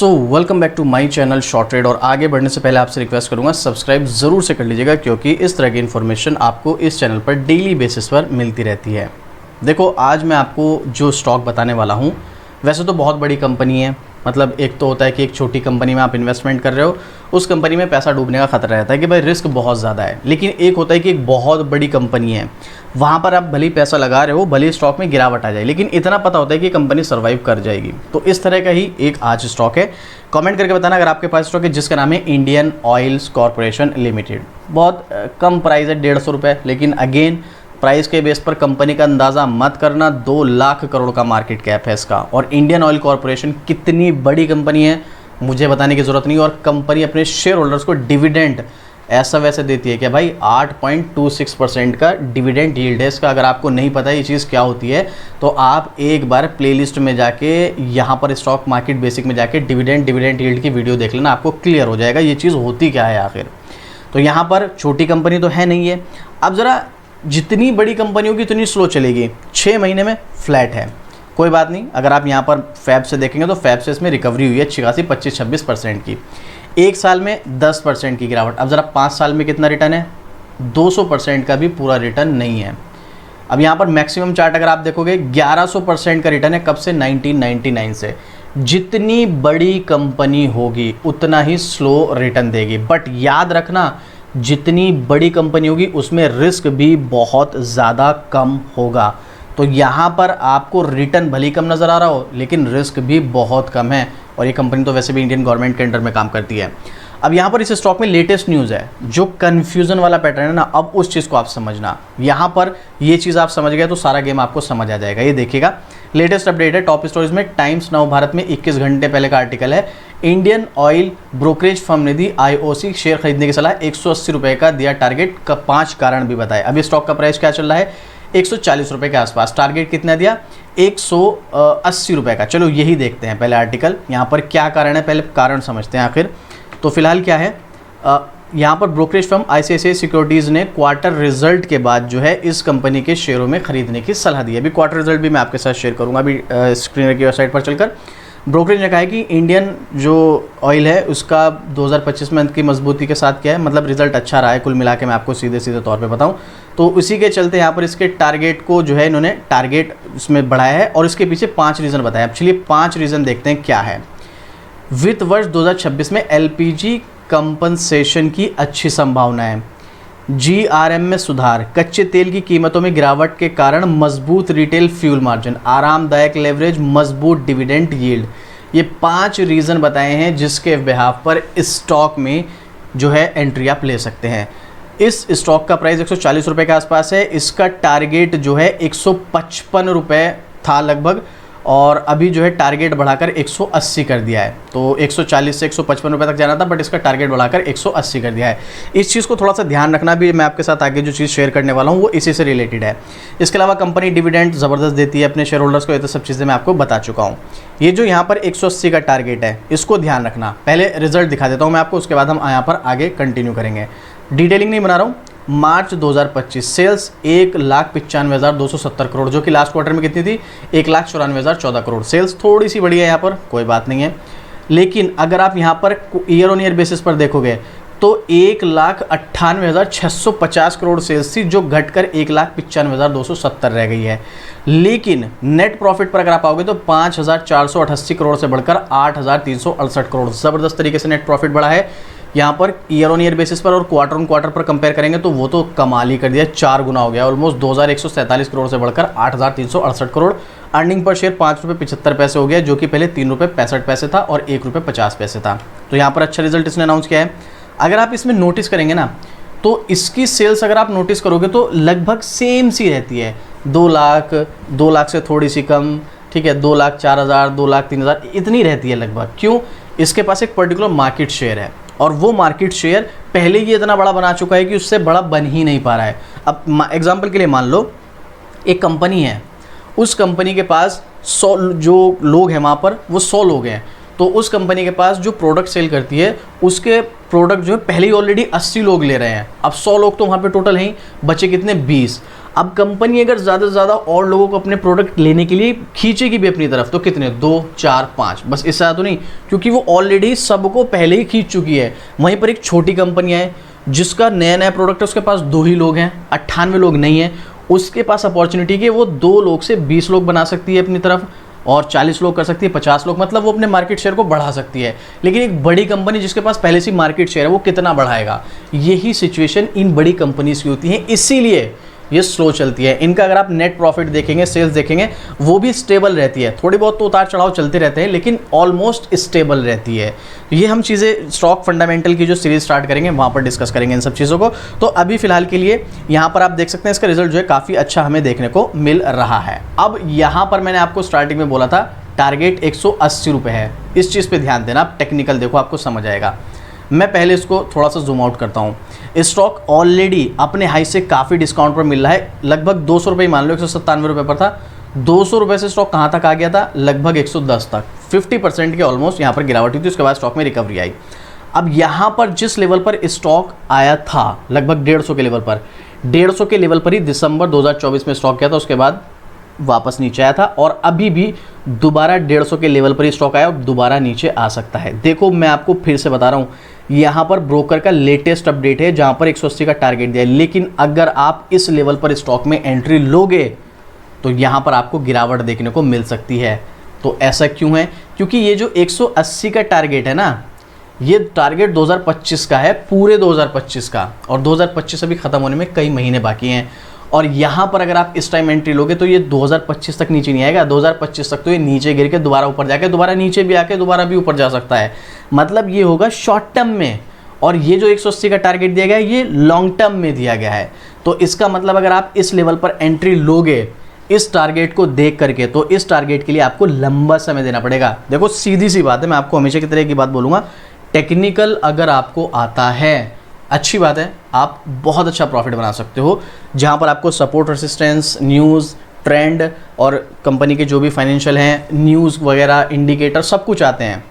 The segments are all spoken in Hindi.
Welcome back to my channel short trade. और आगे बढ़ने से पहले आपसे रिक्वेस्ट करूंगा सब्सक्राइब ज़रूर से कर लीजिएगा, क्योंकि इस तरह की इन्फॉर्मेशन आपको इस चैनल पर डेली बेसिस पर मिलती रहती है। देखो, आज मैं आपको जो स्टॉक बताने वाला हूं, वैसे तो बहुत बड़ी कंपनी है। मतलब एक तो होता है कि एक छोटी कंपनी में आप इन्वेस्टमेंट कर रहे हो, उस कंपनी में पैसा डूबने का खतरा रहता है कि भाई रिस्क बहुत ज़्यादा है। लेकिन एक होता है कि एक बहुत बड़ी कंपनी है, वहाँ पर आप भले ही पैसा लगा रहे हो, भले ही स्टॉक में गिरावट आ जाए, लेकिन इतना पता होता है कि कंपनी सर्वाइव कर जाएगी। तो इस तरह का ही एक आज स्टॉक है। कमेंट करके बताना अगर आपके पास स्टॉक है जिसका नाम है इंडियन ऑयल्स कॉरपोरेशन लिमिटेड। बहुत कम प्राइस है, 150 रुपये, लेकिन अगेन प्राइस के बेस पर कंपनी का अंदाज़ा मत करना। 2 लाख करोड़ का मार्केट कैप है इसका। और इंडियन ऑयल कॉरपोरेशन कितनी बड़ी कंपनी है मुझे बताने की ज़रूरत नहीं। और कंपनी अपने शेयर होल्डर्स को डिविडेंड ऐसा वैसे देती है कि भाई 8.26% का डिविडेंड यील्ड है इसका। अगर आपको नहीं पता ये चीज़ क्या होती है तो आप एक बार प्लेलिस्ट में जाके यहाँ पर स्टॉक मार्केट बेसिक में जाके डिविडेंड यील्ड की वीडियो देख लेना, आपको क्लियर हो जाएगा ये चीज़ होती क्या है आखिर। तो यहाँ पर छोटी कंपनी तो है नहीं है। अब ज़रा जितनी बड़ी कंपनी होगी उतनी स्लो चलेगी। 6 महीने में फ्लैट है, कोई बात नहीं। अगर आप यहाँ पर फैब से देखेंगे तो फैब से इसमें रिकवरी हुई है अच्छी खासी 25-26% की। 1 साल में 10% की गिरावट। अब ज़रा 5 साल में कितना रिटर्न है? 200% का भी पूरा रिटर्न नहीं है। अब यहाँ पर मैक्सिमम चार्ट अगर आप देखोगे 1100% का रिटर्न है। कब से? 1999 से। जितनी बड़ी कंपनी होगी उतना ही स्लो रिटर्न देगी। बट याद रखना, जितनी बड़ी कंपनी होगी उसमें रिस्क भी बहुत ज़्यादा कम होगा। तो यहाँ पर आपको रिटर्न भले कम नज़र आ रहा हो, लेकिन रिस्क भी बहुत कम है। और ये कंपनी तो वैसे भी इंडियन गवर्नमेंट के अंडर में काम करती है। अब यहाँ पर इस स्टॉक में लेटेस्ट न्यूज़ है, जो कन्फ्यूज़न वाला पैटर्न है ना, अब उस चीज़ को आप समझना। यहाँ पर ये चीज़ आप समझ गए तो सारा गेम आपको समझ आ जाएगा। ये देखिएगा, लेटेस्ट अपडेट है टॉप स्टोरीज में। टाइम्स नाउ भारत में 21 घंटे पहले का आर्टिकल है। इंडियन ऑयल ब्रोकरेज फर्म ने दी IOC शेयर खरीदने की सलाह, 180 रुपये का दिया टारगेट का। 5 कारण भी बताए। अभी स्टॉक का प्राइस क्या चल रहा है? 140 रुपये के आसपास। टारगेट कितना दिया? 180 रुपये का। चलो यही देखते हैं पहले आर्टिकल, यहाँ पर क्या कारण है, पहले कारण समझते हैं आखिर। तो फिलहाल क्या है, यहाँ पर ब्रोकरेज फर्म ICICI सिक्योरिटीज़ ने क्वार्टर रिजल्ट के बाद जो है इस कंपनी के शेयरों में खरीदने की सलाह दी है। अभी क्वार्टर रिजल्ट भी मैं आपके साथ शेयर करूँगा अभी स्क्रीनर की वेबसाइट पर चलकर। ब्रोकरेज ने कहा है कि इंडियन जो ऑयल है उसका 2025 में की मजबूती के साथ क्या है, मतलब रिजल्ट अच्छा रहा है कुल मिला के। मैं आपको सीधे सीधे तौर पे बताऊं तो उसी के चलते यहाँ पर इसके टारगेट को जो है इन्होंने टारगेट उसमें बढ़ाया है। और इसके पीछे 5 रीज़न बताया। अब चलिए 5 रीज़न देखते हैं क्या है। वित्त वर्ष 2026 में LPG कंपनसेशन की अच्छी संभावना है। GRM में सुधार, कच्चे तेल की कीमतों में गिरावट के कारण मजबूत रिटेल फ्यूल मार्जिन, आरामदायक लेवरेज, मजबूत डिविडेंड यील्ड। ये 5 रीज़न बताए हैं जिसके बिहाफ पर स्टॉक में जो है एंट्री आप ले सकते हैं। इस स्टॉक का प्राइस 140 रुपये के आसपास है। इसका टारगेट जो है 155 रुपये था लगभग, और अभी जो है टारगेट बढ़ाकर 180 कर दिया है। तो 140 से 155 रुपये तक जाना था, बट इसका टारगेट बढ़ाकर 180 कर दिया है। इस चीज़ को थोड़ा सा ध्यान रखना भी। मैं आपके साथ आगे जो चीज़ शेयर करने वाला हूँ वो इसी से रिलेटेड है। इसके अलावा कंपनी डिविडेंड ज़बरदस्त देती है अपने शेयर होल्डर्स को। ये तो सब चीज़ें मैं आपको बता चुका हूँ। ये जो यहाँ पर 180 का टारगेट है इसको ध्यान रखना। पहले रिजल्ट दिखा देता हूँ मैं आपको, उसके बाद हम यहाँ पर आगे कंटिन्यू करेंगे। डिटेलिंग नहीं बना रहा हूँ। मार्च 2025 सेल्स 1,95,270 करोड़, जो कि लास्ट क्वार्टर में कितनी थी? 1,94,014 करोड़। सेल्स थोड़ी सी बढ़ी है यहाँ पर, कोई बात नहीं है। लेकिन अगर आप यहाँ per year on year basis पर देखोगे तो 1,98,650 करोड़ सेल्स थी, जो घटकर 1,95,270 रह गई है। लेकिन नेट प्रॉफिट पर अगर आप आओगे तो 5,488 करोड़ से बढ़कर 8,368 करोड़। ज़बरदस्त तरीके से नेट प्रॉफिट बढ़ा है यहाँ per year on year basis पर। और क्वार्टर ऑन क्वार्टर पर कंपेयर करेंगे तो वो तो कमाल ही कर दिया, 4 गुना हो गया। ऑलमोस्ट 2,147 करोड़ से बढ़कर 8,368 करोड़। अर्निंग पर शेयर 5.75 रुपये हो गया, जो कि पहले 3.65 था और 1.50 था। तो यहाँ पर अच्छा रिजल्ट इसने अनाउंस किया है। अगर आप इसमें नोटिस करेंगे ना तो इसकी सेल्स अगर आप नोटिस करोगे तो लगभग सेम सी रहती है। 2 लाख से थोड़ी सी कम, ठीक है, 2,04,000, 2,03,000 इतनी रहती है लगभग। क्यों? इसके पास एक पर्टिकुलर मार्केट शेयर है, और वो मार्केट शेयर पहले ही इतना बड़ा बना चुका है कि उससे बड़ा बन ही नहीं पा रहा है। अब एग्जांपल के लिए मान लो एक कंपनी है, उस कंपनी के पास 100 जो लोग हैं वहाँ पर वो 100 लोग हैं। तो उस कंपनी के पास जो प्रोडक्ट सेल करती है उसके प्रोडक्ट जो है पहले ही ऑलरेडी 80 लोग ले रहे हैं। अब 100 लोग तो वहाँ पे टोटल हैं, बचे कितने 20। अब कंपनी अगर ज़्यादा से ज़्यादा और लोगों को अपने प्रोडक्ट लेने के लिए खींचेगी भी अपनी तरफ, तो कितने 2 4 5, बस इससे ज़्यादा तो नहीं, क्योंकि वो ऑलरेडी सबको पहले ही खींच चुकी है। वहीं पर एक छोटी कंपनी है जिसका नया नया प्रोडक्ट है, उसके पास 2 ही लोग हैं, 98 लोग नहीं हैं, उसके पास अपॉर्चुनिटी के वो 2 लोग से 20 लोग बना सकती है अपनी तरफ, और 40 लोग कर सकती है, 50 लोग, मतलब वो अपने मार्केट शेयर को बढ़ा सकती है। लेकिन एक बड़ी कंपनी जिसके पास पहले से मार्केट शेयर है वो कितना बढ़ाएगा? यही सिचुएशन इन बड़ी कंपनीज की होती है, इसीलिए ये स्लो चलती है। इनका अगर आप नेट प्रॉफिट देखेंगे, सेल्स देखेंगे, वो भी स्टेबल रहती है। थोड़ी बहुत तो उतार चढ़ाव चलते रहते हैं, लेकिन ऑलमोस्ट स्टेबल रहती है। ये हम चीज़ें स्टॉक फंडामेंटल की जो सीरीज स्टार्ट करेंगे वहाँ पर डिस्कस करेंगे इन सब चीज़ों को। तो अभी फिलहाल के लिए यहाँ पर आप देख सकते हैं इसका रिजल्ट जो है काफ़ी अच्छा हमें देखने को मिल रहा है। अब यहाँ पर मैंने आपको स्टार्टिंग में बोला था टारगेट 180 रुपये है, इस चीज़ पर ध्यान देना, आप टेक्निकल देखो आपको समझ आएगा। मैं पहले इसको थोड़ा सा जूम आउट करता हूँ। स्टॉक ऑलरेडी अपने हाई से काफ़ी डिस्काउंट पर मिल रहा है, लगभग 200 रुपये मान लो, 197 रुपये पर था। 200 रुपये से स्टॉक कहाँ तक आ गया था? लगभग 110 तक, 50% के ऑलमोस्ट यहाँ पर गिरावट हुई थी। उसके बाद स्टॉक में रिकवरी आई। अब यहाँ पर जिस लेवल पर स्टॉक आया था, लगभग 150 के लेवल पर, 150 के लेवल पर ही दिसंबर 2024 में स्टॉक किया था, उसके बाद वापस नीचे आया था, और अभी भी दोबारा 150 के लेवल पर ही स्टॉक आया और दोबारा नीचे आ सकता है। देखो मैं आपको फिर से बता रहा हूँ, यहाँ पर ब्रोकर का लेटेस्ट अपडेट है जहाँ पर 180 का टारगेट दिया है, लेकिन अगर आप इस लेवल पर स्टॉक में एंट्री लोगे तो यहाँ पर आपको गिरावट देखने को मिल सकती है। तो ऐसा क्यों है? क्योंकि ये जो 180 का टारगेट है ना, ये टारगेट 2025 का है, पूरे 2025 का, और 2025 अभी ख़त्म होने में कई महीने बाकी हैं। और यहाँ पर अगर आप इस टाइम एंट्री लोगे तो ये 2025 तक नीचे नहीं आएगा, 2025 तक तो ये नीचे गिर के दोबारा ऊपर जाके दोबारा नीचे भी आके दोबारा भी ऊपर जा सकता है। मतलब ये होगा शॉर्ट टर्म में, और ये जो 180 का टारगेट दिया गया है ये लॉन्ग टर्म में दिया गया है। तो इसका मतलब अगर आप इस लेवल पर एंट्री लोगे इस टारगेट को देख करके, तो इस टारगेट के लिए आपको लंबा समय देना पड़ेगा। देखो सीधी सी बात है, मैं आपको हमेशा की तरह की बात बोलूँगा, टेक्निकल अगर आपको आता है, अच्छी बात है, आप बहुत अच्छा प्रॉफिट बना सकते हो। जहाँ पर आपको सपोर्ट, रेसिस्टेंस, न्यूज़, ट्रेंड और कंपनी के जो भी फाइनेंशियल हैं, न्यूज़ वगैरह, इंडिकेटर सब कुछ आते हैं,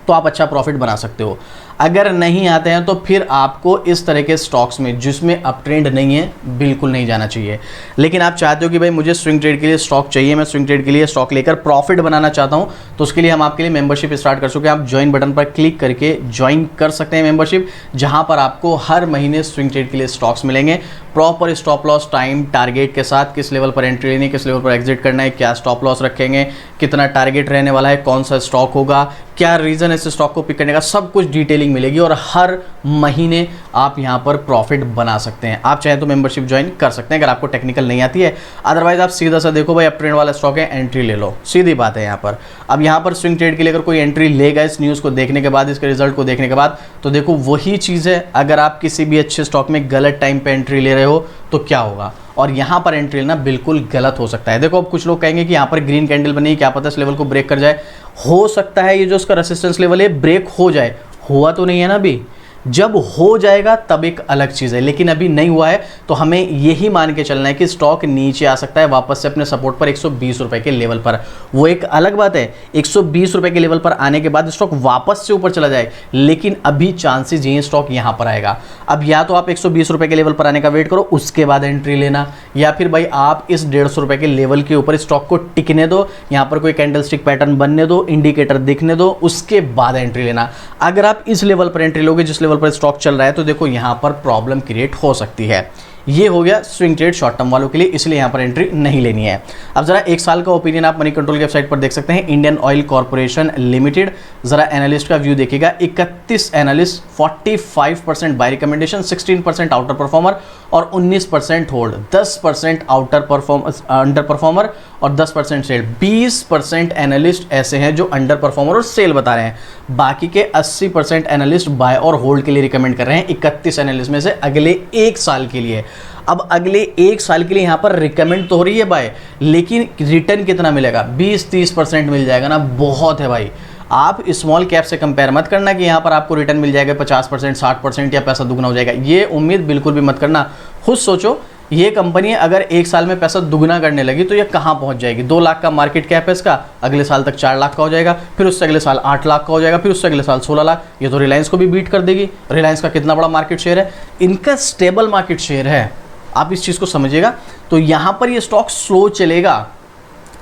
तो आप अच्छा प्रॉफिट बना सकते हो। अगर नहीं आते हैं तो फिर आपको इस तरह के स्टॉक्स में जिसमें अप ट्रेंड नहीं है बिल्कुल नहीं जाना चाहिए। लेकिन आप चाहते हो कि भाई मुझे स्विंग ट्रेड के लिए स्टॉक चाहिए, मैं स्विंग ट्रेड के लिए स्टॉक लेकर प्रॉफिट बनाना चाहता हूं, तो उसके लिए हम आपके लिए मेंबरशिप स्टार्ट कर चुके हैं। आप ज्वाइन बटन पर क्लिक करके ज्वाइन कर सकते हैं मेंबरशिप, जहां पर आपको हर महीने स्विंग ट्रेड के लिए स्टॉक्स मिलेंगे, proper stop loss, time, target के साथ, किस लेवल पर एंट्री लेनी है, किस लेवल पर एग्जिट करना है, क्या स्टॉप लॉस रखेंगे, कितना टारगेट रहने वाला है, कौन सा स्टॉक होगा, क्या रीज़न है इस स्टॉक को पिक करने का, सब कुछ डिटेलिंग मिलेगी और हर महीने आप यहां पर प्रॉफिट बना सकते हैं। आप चाहे तो मेंबरशिप ज्वाइन कर सकते हैं अगर आपको टेक्निकल नहीं आती है। अदरवाइज आप सीधा सा देखो भाई अप ट्रेंड वाला स्टॉक है, एंट्री ले लो, सीधी बात है यहाँ पर। अब यहाँ पर स्विंग ट्रेड के लिए अगर कोई एंट्री लेगा इस न्यूज़ को देखने के बाद, इसके रिजल्ट को देखने के बाद, तो देखो वही चीज़ है, अगर आप किसी भी अच्छे स्टॉक में गलत टाइम पे एंट्री ले रहे हो तो क्या होगा, और यहाँ पर एंट्री लेना बिल्कुल गलत हो सकता है। देखो अब कुछ लोग कहेंगे कि यहाँ पर ग्रीन कैंडल बनी, क्या पता इस लेवल को ब्रेक कर जाए, हो सकता है ये जो उसका रेसिस्टेंस लेवल है ब्रेक हो जाए, हुआ तो नहीं है ना अभी, जब हो जाएगा तब एक अलग चीज़ है, लेकिन अभी नहीं हुआ है, तो हमें यही मान के चलना है कि स्टॉक नीचे आ सकता है वापस से अपने सपोर्ट पर 120 रुपए के लेवल पर। वो एक अलग बात है, 120 रुपए के लेवल पर आने के बाद स्टॉक वापस से ऊपर चला जाए, लेकिन अभी चांसेस ये स्टॉक यहाँ पर आएगा। अब या तो आप 120 रुपए के लेवल पर आने का वेट करो, उसके बाद एंट्री लेना, या फिर भाई आप इस 150 रुपए के लेवल के ऊपर स्टॉक को टिकने दो, यहाँ पर कोई कैंडलस्टिक पैटर्न बनने दो, इंडिकेटर दिखने दो, उसके बाद एंट्री लेना। अगर आप इस लेवल पर एंट्री लोगे जिस लेवल पर स्टॉक चल रहा है, तो देखो यहां पर प्रॉब्लम क्रिएट हो सकती है। ये हो गया स्विंग ट्रेड शॉर्ट टर्म वालों के लिए, इसलिए यहां पर एंट्री नहीं लेनी है। अब जरा एक साल का ओपिनियन आप मनी कंट्रोल की वेबसाइट पर देख सकते हैं। इंडियन ऑयल कॉर्पोरेशन लिमिटेड, जरा एनालिस्ट का व्यू देखिएगा, 31 analyst, 45% bye recommendation, 16% outer performer और 19% होल्ड, 10% अंडर परफॉर्मर और 10% सेल। 20% एनालिस्ट ऐसे हैं जो अंडर परफॉर्मर और सेल बता रहे हैं, बाकी के 80% एनालिस्ट बाय और होल्ड के लिए रिकमेंड कर रहे हैं 31 एनालिस्ट में से अगले एक साल के लिए। अब अगले एक साल के लिए यहाँ पर रिकमेंड तो हो रही है बाय, लेकिन रिटर्न कितना मिलेगा? 20-30% मिल जाएगा ना, बहुत है भाई। आप स्मॉल कैप से कंपेयर मत करना कि यहाँ पर आपको रिटर्न मिल जाएगा 50%, 60% या पैसा दुगना हो जाएगा, ये उम्मीद बिल्कुल भी मत करना। खुद सोचो ये कंपनी अगर एक साल में पैसा दुगना करने लगी तो ये कहाँ पहुंच जाएगी। 2 लाख का मार्केट कैप है इसका, अगले साल तक 4 लाख का हो जाएगा, फिर उससे अगले साल 8 लाख का हो जाएगा, फिर उससे अगले साल 16 लाख। ये तो रिलायंस को भी बीट कर देगी। रिलायंस का कितना बड़ा मार्केट शेयर है, इनका स्टेबल मार्केट शेयर है, आप इस चीज़ को समझिएगा। तो यहाँ पर ये स्टॉक स्लो चलेगा।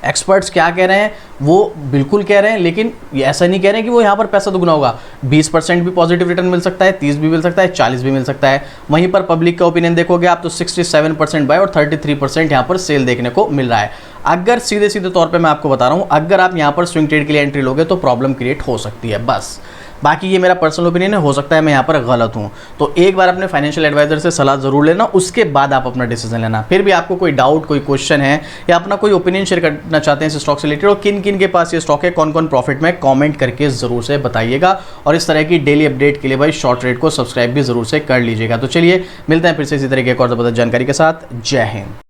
एक्सपर्ट्स क्या कह रहे हैं वो बिल्कुल कह रहे हैं, लेकिन ये ऐसा नहीं कह रहे हैं कि वो यहाँ पर पैसा दुगना होगा। 20% भी पॉजिटिव रिटर्न मिल सकता है, 30 भी मिल सकता है, 40 भी मिल सकता है। वहीं पर पब्लिक का ओपिनियन देखोगे आप तो 67% बाय और 33% यहाँ पर सेल देखने को मिल रहा है। अगर सीधे सीधे तौर पे मैं आपको बता रहा हूँ, अगर आप यहाँ पर स्विंग ट्रेड के लिए एंट्री लोगे तो प्रॉब्लम क्रिएट हो सकती है बस। बाकी ये मेरा पर्सनल ओपिनियन है, हो सकता है मैं यहाँ पर गलत हूँ। तो एक बार अपने फाइनेंशियल एडवाइजर से सलाह जरूर लेना, उसके बाद आप अपना डिसीजन लेना। फिर भी आपको कोई डाउट, कोई क्वेश्चन है या अपना कोई ओपिनियन शेयर करना चाहते हैं इस स्टॉक से रिलेटेड और किन किन के पास ये स्टॉक है, कौन कौन प्रॉफिट में, कमेंट करके जरूर से बताइएगा। और इस तरह की डेली अपडेट के लिए भाई शॉर्ट ट्रेड को सब्सक्राइब भी जरूर से कर लीजिएगा। तो चलिए मिलते हैं फिर से इसी तरह की एक और जबरदस्त जानकारी के साथ। जय हिंद।